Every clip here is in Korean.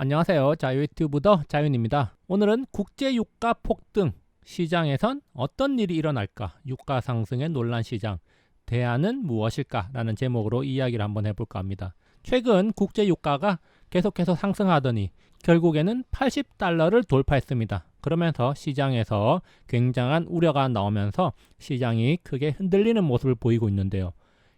안녕하세요. 자유유튜브더 자윤입니다. 오늘은 국제유가 폭등, 시장에선 어떤 일이 일어날까? 유가 상승의 논란 시장, 대안은 무엇일까? 라는 제목으로 이야기를 한번 해볼까 합니다. 최근 국제유가가 계속해서 상승하더니 결국에는 80달러를 돌파했습니다. 그러면서 시장에서 굉장한 우려가 나오면서 시장이 크게 흔들리는 모습을 보이고 있는데요.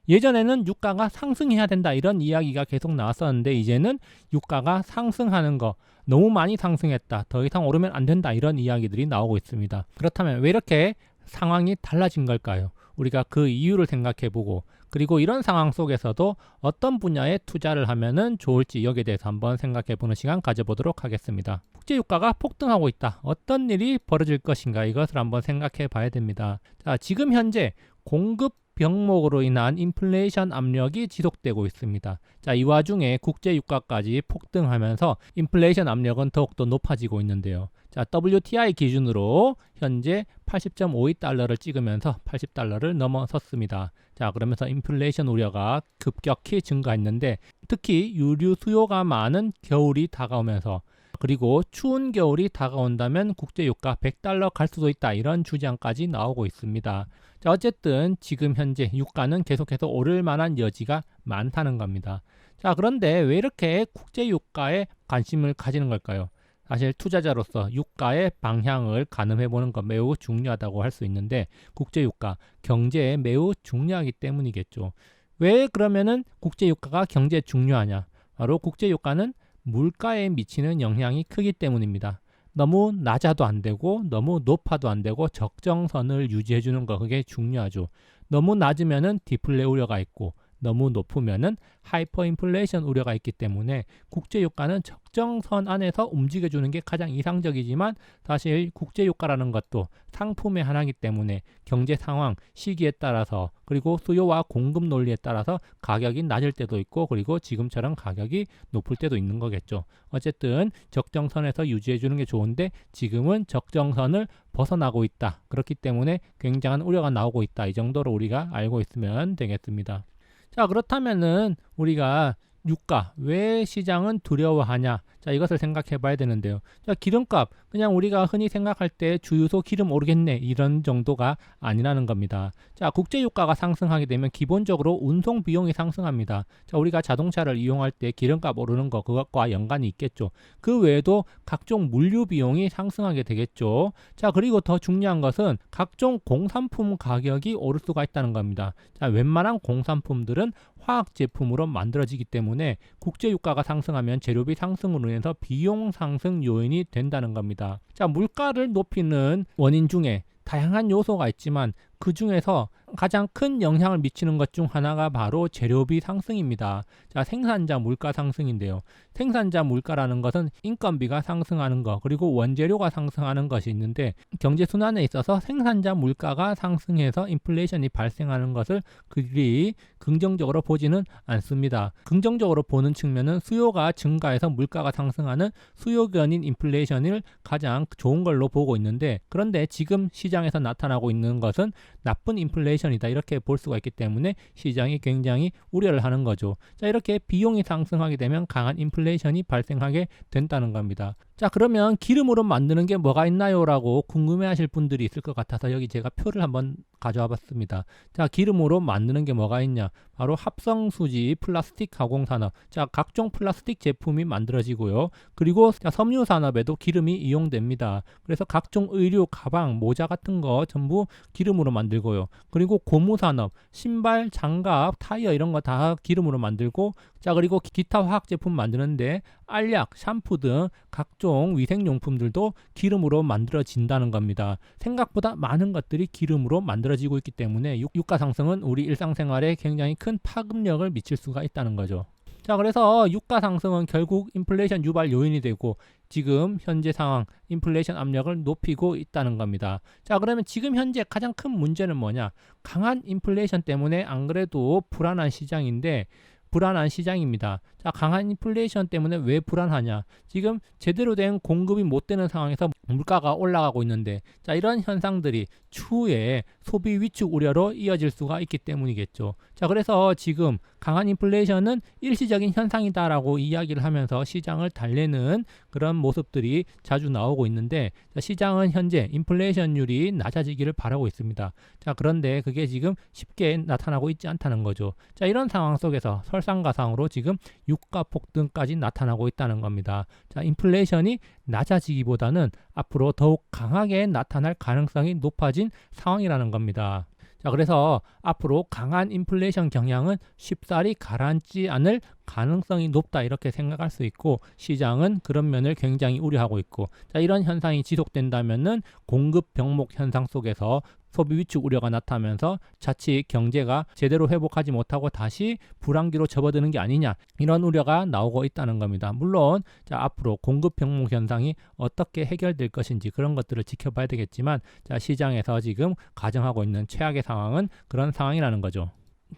예전에는 유가가 상승해야 된다 이런 이야기가 계속 나왔었는데 이제는 유가가 상승하는 거 너무 많이 상승했다. 더 이상 오르면 안 된다. 이런 이야기들이 나오고 있습니다. 그렇다면 왜 이렇게 상황이 달라진 걸까요? 우리가 그 이유를 생각해 보고 그리고 이런 상황 속에서도 어떤 분야에 투자를 하면은 좋을지 여기에 대해서 한번 생각해 보는 시간 가져보도록 하겠습니다. 국제 유가가 폭등하고 있다. 어떤 일이 벌어질 것인가 이것을 한번 생각해 봐야 됩니다. 자, 지금 현재 공급 병목으로 인한 인플레이션 압력이 지속되고 있습니다. 자, 이 와중에 국제 유가까지 폭등하면서 인플레이션 압력은 더욱더 높아지고 있는데요. 자, WTI 기준으로 현재 80.52달러를 찍으면서 80달러를 넘어섰습니다. 자, 그러면서 인플레이션 우려가 급격히 증가했는데 특히 유류 수요가 많은 겨울이 다가오면서 그리고 추운 겨울이 다가온다면 국제유가 100달러 갈 수도 있다 이런 주장까지 나오고 있습니다. 자, 어쨌든 지금 현재 유가는 계속해서 오를 만한 여지가 많다는 겁니다. 자, 그런데 왜 이렇게 국제유가에 관심을 가지는 걸까요? 사실 투자자로서 유가의 방향을 가늠해 보는 건 매우 중요하다고 할 수 있는데 국제유가, 경제에 매우 중요하기 때문이겠죠. 왜 그러면은 국제유가가 경제에 중요하냐? 바로 국제유가는 물가에 미치는 영향이 크기 때문입니다. 너무 낮아도 안 되고 너무 높아도 안 되고 적정선을 유지해 주는 거 그게 중요하죠. 너무 낮으면은 디플레 우려가 있고 너무 높으면은 하이퍼 인플레이션 우려가 있기 때문에 국제 유가는 적정선 안에서 움직여 주는 게 가장 이상적이지만 사실 국제 유가라는 것도 상품의 하나이기 때문에 경제 상황, 시기에 따라서 그리고 수요와 공급 논리에 따라서 가격이 낮을 때도 있고 그리고 지금처럼 가격이 높을 때도 있는 거겠죠. 어쨌든 적정선에서 유지해 주는 게 좋은데 지금은 적정선을 벗어나고 있다. 그렇기 때문에 굉장한 우려가 나오고 있다. 이 정도로 우리가 알고 있으면 되겠습니다. 자, 그렇다면은 우리가 유가, 왜 시장은 두려워하냐? 자, 이것을 생각해 봐야 되는데요. 자, 기름값, 그냥 우리가 흔히 생각할 때 주유소 기름 오르겠네. 이런 정도가 아니라는 겁니다. 자, 국제 유가가 상승하게 되면 기본적으로 운송 비용이 상승합니다. 자, 우리가 자동차를 이용할 때 기름값 오르는 거, 그것과 연관이 있겠죠. 그 외에도 각종 물류 비용이 상승하게 되겠죠. 자, 그리고 더 중요한 것은 각종 공산품 가격이 오를 수가 있다는 겁니다. 자, 웬만한 공산품들은 화학 제품으로 만들어지기 때문에 국제 유가가 상승하면 재료비 상승으로 인해서 비용 상승 요인이 된다는 겁니다. 자, 물가를 높이는 원인 중에 다양한 요소가 있지만 그 중에서 가장 큰 영향을 미치는 것 중 하나가 바로 재료비 상승입니다. 자, 생산자 물가 상승인데요. 생산자 물가라는 것은 인건비가 상승하는 것 그리고 원재료가 상승하는 것이 있는데 경제 순환에 있어서 생산자 물가가 상승해서 인플레이션이 발생하는 것을 그리 긍정적으로 보지는 않습니다. 긍정적으로 보는 측면은 수요가 증가해서 물가가 상승하는 수요견인 인플레이션을 가장 좋은 걸로 보고 있는데 그런데 지금 시장에서 나타나고 있는 것은 나쁜 인플레이션이다 이렇게 볼 수가 있기 때문에 시장이 굉장히 우려를 하는 거죠. 자, 이렇게 비용이 상승하게 되면 강한 인플레이션이 발생하게 된다는 겁니다. 자, 그러면 기름으로 만드는 게 뭐가 있나요? 라고 궁금해 하실 분들이 있을 것 같아서 여기 제가 표를 한번 가져와 봤습니다. 자, 기름으로 만드는 게 뭐가 있냐? 바로 합성수지 플라스틱 가공산업. 자, 각종 플라스틱 제품이 만들어지고요. 그리고 자, 섬유 산업에도 기름이 이용됩니다. 그래서 각종 의류, 가방, 모자 같은 거 전부 기름으로 만들고요. 그리고 고무산업, 신발, 장갑, 타이어 이런 거 다 기름으로 만들고 자, 그리고 기타 화학 제품 만드는데 알약, 샴푸 등 각종 위생용품들도 기름으로 만들어진다는 겁니다. 생각보다 많은 것들이 기름으로 만들어지고 있기 때문에 유가 상승은 우리 일상생활에 굉장히 큰 파급력을 미칠 수가 있다는 거죠. 자, 그래서 유가 상승은 결국 인플레이션 유발 요인이 되고 지금 현재 상황 인플레이션 압력을 높이고 있다는 겁니다. 자, 그러면 지금 현재 가장 큰 문제는 뭐냐? 강한 인플레이션 때문에 안 그래도 불안한 시장인데 불안한 시장입니다. 자, 강한 인플레이션 때문에 왜 불안하냐? 지금 제대로 된 공급이 못 되는 상황에서 물가가 올라가고 있는데, 자, 이런 현상들이 추후에 소비 위축 우려로 이어질 수가 있기 때문이겠죠. 자, 그래서 지금 강한 인플레이션은 일시적인 현상이다라고 이야기를 하면서 시장을 달래는 그런 모습들이 자주 나오고 있는데, 자, 시장은 현재 인플레이션율이 낮아지기를 바라고 있습니다. 자, 그런데 그게 지금 쉽게 나타나고 있지 않다는 거죠. 자, 이런 상황 속에서 설상가상으로 지금 유가 폭등까지 나타나고 있다는 겁니다. 자, 인플레이션이 낮아지기보다는 앞으로 더욱 강하게 나타날 가능성이 높아진 상황이라는 겁니다. 자, 그래서 앞으로 강한 인플레이션 경향은 쉽사리 가라앉지 않을 가능성이 높다 이렇게 생각할 수 있고, 시장은 그런 면을 굉장히 우려하고 있고, 자, 이런 현상이 지속된다면은 공급 병목 현상 속에서 소비 위축 우려가 나타나면서 자칫 경제가 제대로 회복하지 못하고 다시 불황기로 접어드는 게 아니냐, 이런 우려가 나오고 있다는 겁니다. 물론 자, 앞으로 공급 병목 현상이 어떻게 해결될 것인지 그런 것들을 지켜봐야 되겠지만, 자, 시장에서 지금 가정하고 있는 최악의 상황은 그런 상황이라는 거죠.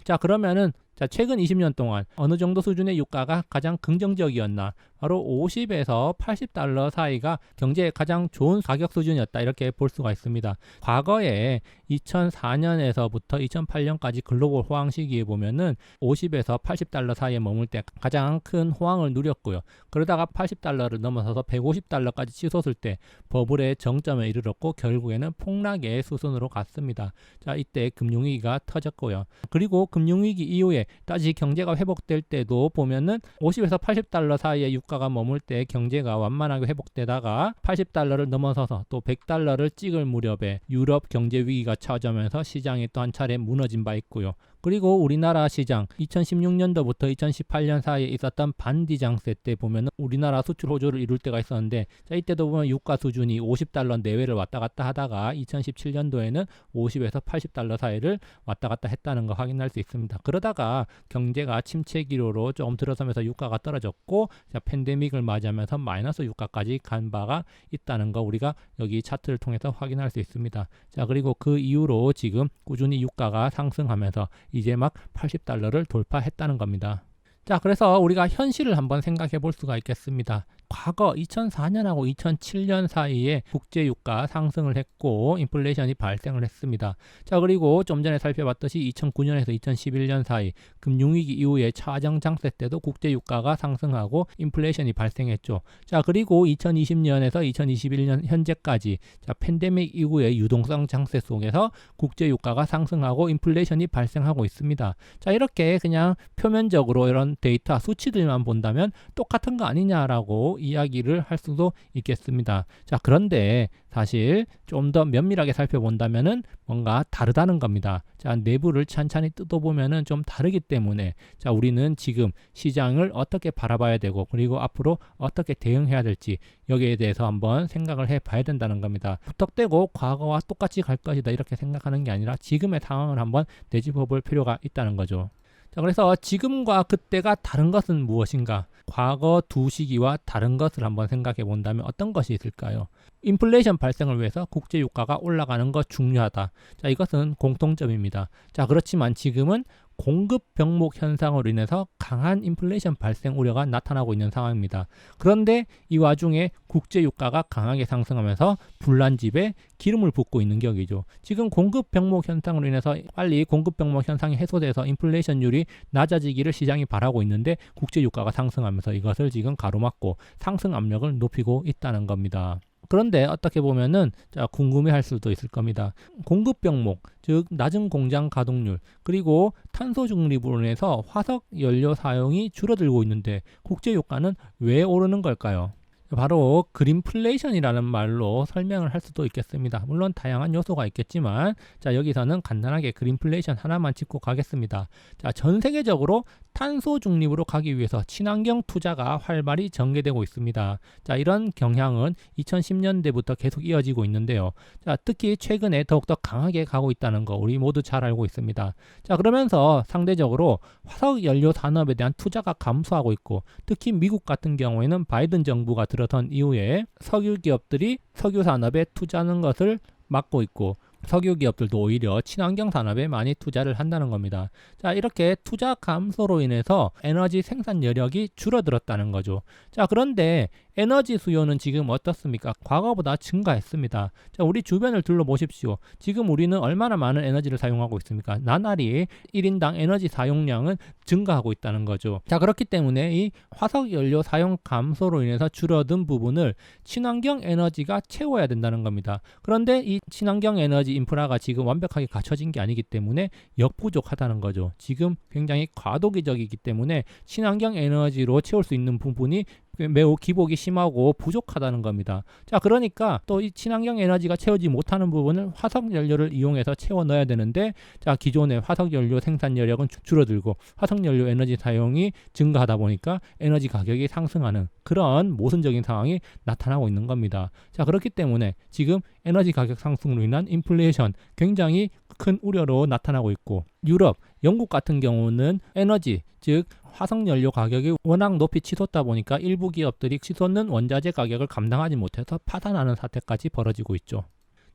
자, 그러면은 자, 최근 20년 동안 어느 정도 수준의 유가가 가장 긍정적이었나? 바로 50에서 80달러 사이가 경제의 가장 좋은 가격 수준이었다 이렇게 볼 수가 있습니다. 과거에 2004년에서부터 2008년까지 글로벌 호황 시기에 보면은 50에서 80달러 사이에 머물 때 가장 큰 호황을 누렸고요. 그러다가 80달러를 넘어서서 150달러까지 치솟을 때 버블의 정점에 이르렀고 결국에는 폭락의 수순으로 갔습니다. 자, 이때 금융위기가 터졌고요. 그리고 금융위기 이후에 다시 경제가 회복될 때도 보면은 50에서 80달러 사이에 유가가 머물 때 경제가 완만하게 회복되다가 80달러를 넘어서서 또 100달러를 찍을 무렵에 유럽 경제 위기가 찾아오면서 시장이 또 한 차례 무너진 바 있고요. 그리고 우리나라 시장 2016년도부터 2018년 사이에 있었던 반디 장세 때 보면 우리나라 수출 호조를 이룰 때가 있었는데, 자, 이때도 보면 유가 수준이 50달러 내외를 왔다 갔다 하다가 2017년도에는 50에서 80달러 사이를 왔다 갔다 했다는 거 확인할 수 있습니다. 그러다가 경제가 침체 기로로 조금 들어서면서 유가가 떨어졌고, 자, 팬데믹을 맞이하면서 마이너스 유가까지 간 바가 있다는 거 우리가 여기 차트를 통해서 확인할 수 있습니다. 자, 그리고 그 이후로 지금 꾸준히 유가가 상승하면서 이제 막 80달러를 돌파했다는 겁니다. 자, 그래서 우리가 현실을 한번 생각해 볼 수가 있겠습니다. 과거 2004년하고 2007년 사이에 국제 유가 상승을 했고 인플레이션이 발생을 했습니다. 자, 그리고 좀 전에 살펴봤듯이 2009년에서 2011년 사이 금융위기 이후에 차정 장세 때도 국제 유가가 상승하고 인플레이션이 발생했죠. 자, 그리고 2020년에서 2021년 현재까지 자, 팬데믹 이후의 유동성 장세 속에서 국제 유가가 상승하고 인플레이션이 발생하고 있습니다. 자, 이렇게 그냥 표면적으로 이런 데이터 수치들만 본다면 똑같은 거 아니냐라고 이야기를 할 수도 있겠습니다. 자, 그런데 사실 좀 더 면밀하게 살펴본다면은 뭔가 다르다는 겁니다. 자, 내부를 찬찬히 뜯어보면은 좀 다르기 때문에 자, 우리는 지금 시장을 어떻게 바라봐야 되고 그리고 앞으로 어떻게 대응해야 될지 여기에 대해서 한번 생각을 해봐야 된다는 겁니다. 부탁되고 과거와 똑같이 갈 것이다 이렇게 생각하는 게 아니라 지금의 상황을 한번 되짚어볼 필요가 있다는 거죠. 자, 그래서 지금과 그때가 다른 것은 무엇인가? 과거 두 시기와 다른 것을 한번 생각해 본다면 어떤 것이 있을까요? 인플레이션 발생을 위해서 국제 유가가 올라가는 것 중요하다. 자, 이것은 공통점입니다. 자, 그렇지만 지금은 공급 병목 현상으로 인해서 강한 인플레이션 발생 우려가 나타나고 있는 상황입니다. 그런데 이 와중에 국제 유가가 강하게 상승하면서 불난집에 기름을 붓고 있는 격이죠. 지금 공급 병목 현상으로 인해서 빨리 공급 병목 현상이 해소돼서 인플레이션율이 낮아지기를 시장이 바라고 있는데 국제 유가가 상승하면서 이것을 지금 가로막고 상승 압력을 높이고 있다는 겁니다. 그런데 어떻게 보면은 자, 궁금해할 수도 있을 겁니다. 공급 병목, 즉 낮은 공장 가동률, 그리고 탄소 중립으로 인해서 화석 연료 사용이 줄어들고 있는데 국제 유가는 왜 오르는 걸까요? 바로 그린플레이션이라는 말로 설명을 할 수도 있겠습니다. 물론 다양한 요소가 있겠지만 자, 여기서는 간단하게 그린플레이션 하나만 짚고 가겠습니다. 자, 전 세계적으로 탄소 중립으로 가기 위해서 친환경 투자가 활발히 전개되고 있습니다. 자, 이런 경향은 2010년대부터 계속 이어지고 있는데요. 자, 특히 최근에 더욱더 강하게 가고 있다는 거 우리 모두 잘 알고 있습니다. 자, 그러면서 상대적으로 화석 연료 산업에 대한 투자가 감소하고 있고 특히 미국 같은 경우에는 바이든 정부가 들어선 이후에 석유 기업들이 석유 산업에 투자하는 것을 막고 있고 석유 기업들도 오히려 친환경 산업에 많이 투자를 한다는 겁니다. 자, 이렇게 투자 감소로 인해서 에너지 생산 여력이 줄어들었다는 거죠. 자, 그런데 에너지 수요는 지금 어떻습니까? 과거보다 증가했습니다. 자, 우리 주변을 둘러보십시오. 지금 우리는 얼마나 많은 에너지를 사용하고 있습니까? 나날이 1인당 에너지 사용량은 증가하고 있다는 거죠. 자, 그렇기 때문에 이 화석 연료 사용 감소로 인해서 줄어든 부분을 친환경 에너지가 채워야 된다는 겁니다. 그런데 이 친환경 에너지 인프라가 지금 완벽하게 갖춰진 게 아니기 때문에 역부족하다는 거죠. 지금 굉장히 과도기적이기 때문에 친환경 에너지로 채울 수 있는 부분이 매우 기복이 심하고 부족하다는 겁니다. 자, 그러니까 또 이 친환경 에너지가 채우지 못하는 부분을 화석 연료를 이용해서 채워 넣어야 되는데, 자, 기존의 화석 연료 생산 여력은 줄어들고 화석 연료 에너지 사용이 증가하다 보니까 에너지 가격이 상승하는 그런 모순적인 상황이 나타나고 있는 겁니다. 자, 그렇기 때문에 지금 에너지 가격 상승으로 인한 인플레이션 굉장히 큰 우려로 나타나고 있고, 유럽, 영국 같은 경우는 에너지, 즉 화석연료 가격이 워낙 높이 치솟다 보니까 일부 기업들이 치솟는 원자재 가격을 감당하지 못해서 파산하는 사태까지 벌어지고 있죠.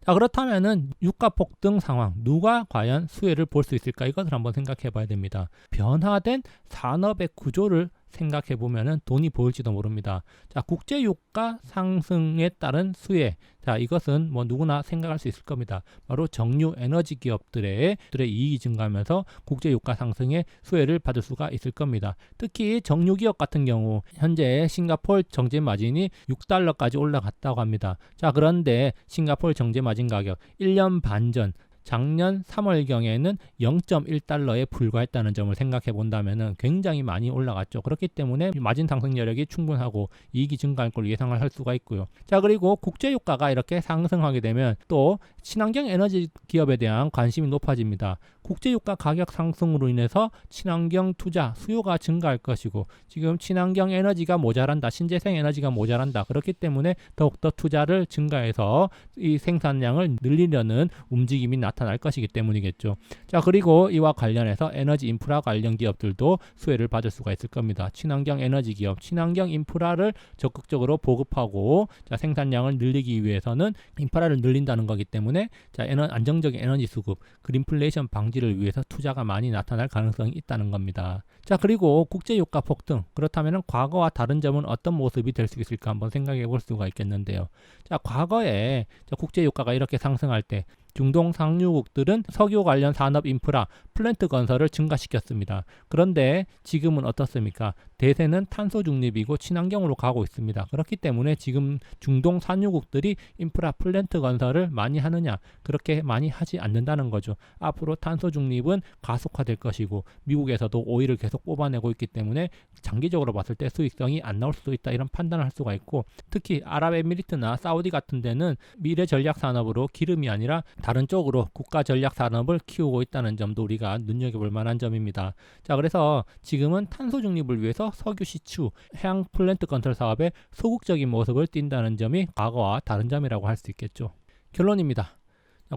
자, 그렇다면은 유가 폭등 상황, 누가 과연 수혜를 볼 수 있을까? 이것을 한번 생각해 봐야 됩니다. 변화된 산업의 구조를 생각해 보면은 돈이 보일지도 모릅니다. 자, 국제 유가 상승에 따른 수혜. 자, 이것은 뭐 누구나 생각할 수 있을 겁니다. 바로 정유 에너지 기업들의 이익이 증가하면서 국제 유가 상승의 수혜를 받을 수가 있을 겁니다. 특히 정유 기업 같은 경우 현재 싱가포르 정제 마진이 6달러까지 올라갔다고 합니다. 자, 그런데 싱가포르 정제 마진 가격 1년 반 전 작년 3월경에는 0.1달러에 불과했다는 점을 생각해 본다면 굉장히 많이 올라갔죠. 그렇기 때문에 마진 상승 여력이 충분하고 이익이 증가할 걸 예상을 할 수가 있고요. 자, 그리고 국제 유가가 이렇게 상승하게 되면 또 친환경 에너지 기업에 대한 관심이 높아집니다. 국제 유가 가격 상승으로 인해서 친환경 투자 수요가 증가할 것이고, 지금 친환경 에너지가 모자란다, 신재생 에너지가 모자란다. 그렇기 때문에 더욱더 투자를 증가해서 이 생산량을 늘리려는 움직임이 나타날 것이기 때문이겠죠. 자, 그리고 이와 관련해서 에너지 인프라 관련 기업들도 수혜를 받을 수가 있을 겁니다. 친환경 에너지 기업, 친환경 인프라를 적극적으로 보급하고, 자, 생산량을 늘리기 위해서는 인프라를 늘린다는 거기 때문에 자, 안정적인 에너지 수급, 그린플레이션 방지를 위해서 투자가 많이 나타날 가능성이 있다는 겁니다. 자, 그리고 국제 유가 폭등, 그렇다면 과거와 다른 점은 어떤 모습이 될 수 있을까 한번 생각해 볼 수가 있겠는데요. 자, 과거에 국제 유가가 이렇게 상승할 때 중동 상류국들은 석유 관련 산업 인프라, 플랜트 건설을 증가시켰습니다. 그런데 지금은 어떻습니까? 대세는 탄소 중립이고 친환경으로 가고 있습니다. 그렇기 때문에 지금 중동 산유국들이 인프라, 플랜트 건설을 많이 하느냐? 그렇게 많이 하지 않는다는 거죠. 앞으로 탄소 중립은 가속화될 것이고, 미국에서도 오일을 계속 뽑아내고 있기 때문에 장기적으로 봤을 때 수익성이 안 나올 수도 있다, 이런 판단을 할 수가 있고, 특히 아랍에미리트나 사우디 같은 데는 미래 전략 산업으로 기름이 아니라 다른 쪽으로 국가 전략 산업을 키우고 있다는 점도 우리가 눈여겨볼 만한 점입니다. 자, 그래서 지금은 탄소 중립을 위해서 석유 시추, 해양 플랜트 건설 사업에 소극적인 모습을 띈다는 점이 과거와 다른 점이라고 할 수 있겠죠. 결론입니다.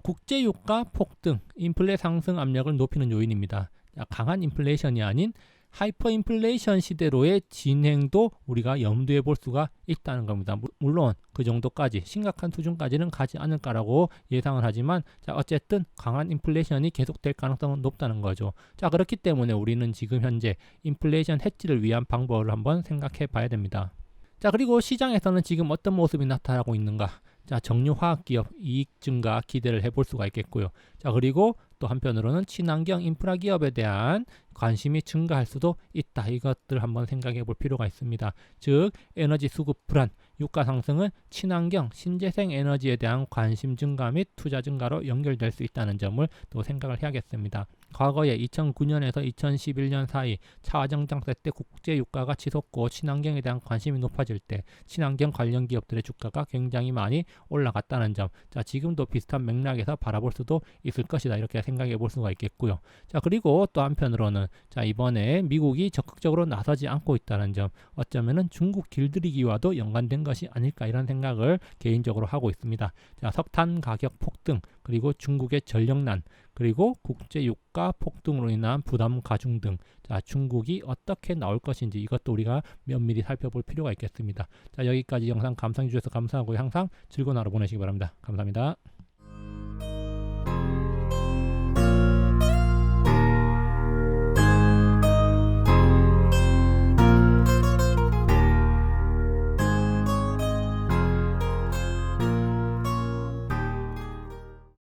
국제 유가 폭등, 인플레 상승 압력을 높이는 요인입니다. 강한 인플레이션이 아닌 하이퍼 인플레이션 시대로의 진행도 우리가 염두에 볼 수가 있다는 겁니다. 물론 그 정도까지 심각한 수준까지는 가지 않을까라고 예상을 하지만, 자, 어쨌든 강한 인플레이션이 계속될 가능성은 높다는 거죠. 자, 그렇기 때문에 우리는 지금 현재 인플레이션 해지를 위한 방법을 한번 생각해 봐야 됩니다. 자, 그리고 시장에서는 지금 어떤 모습이 나타나고 있는가? 자, 정유화학기업 이익 증가 기대를 해볼 수가 있겠고요. 자, 그리고 또 한편으로는 친환경 인프라 기업에 대한 관심이 증가할 수도 있다. 이것들 한번 생각해 볼 필요가 있습니다. 즉, 에너지 수급 불안, 유가 상승은 친환경, 신재생 에너지에 대한 관심 증가 및 투자 증가로 연결될 수 있다는 점을 또 생각을 해야겠습니다. 과거에 2009년에서 2011년 사이 차화정장세 때 국제 유가가 치솟고 친환경에 대한 관심이 높아질 때 친환경 관련 기업들의 주가가 굉장히 많이 올라갔다는 점, 자, 지금도 비슷한 맥락에서 바라볼 수도 있을 것이다, 이렇게 생각해 볼 수가 있겠고요. 자, 그리고 또 한편으로는 자, 이번에 미국이 적극적으로 나서지 않고 있다는 점, 어쩌면은 중국 길들이기와도 연관된 것이 아닐까, 이런 생각을 개인적으로 하고 있습니다. 자, 석탄 가격 폭등, 그리고 중국의 전력난, 그리고 국제 유가 폭등으로 인한 부담 가중 등, 자, 중국이 어떻게 나올 것인지 이것도 우리가 면밀히 살펴볼 필요가 있겠습니다. 자, 여기까지 영상 감상해 주셔서 감사하고요. 항상 즐거운 하루 보내시기 바랍니다. 감사합니다.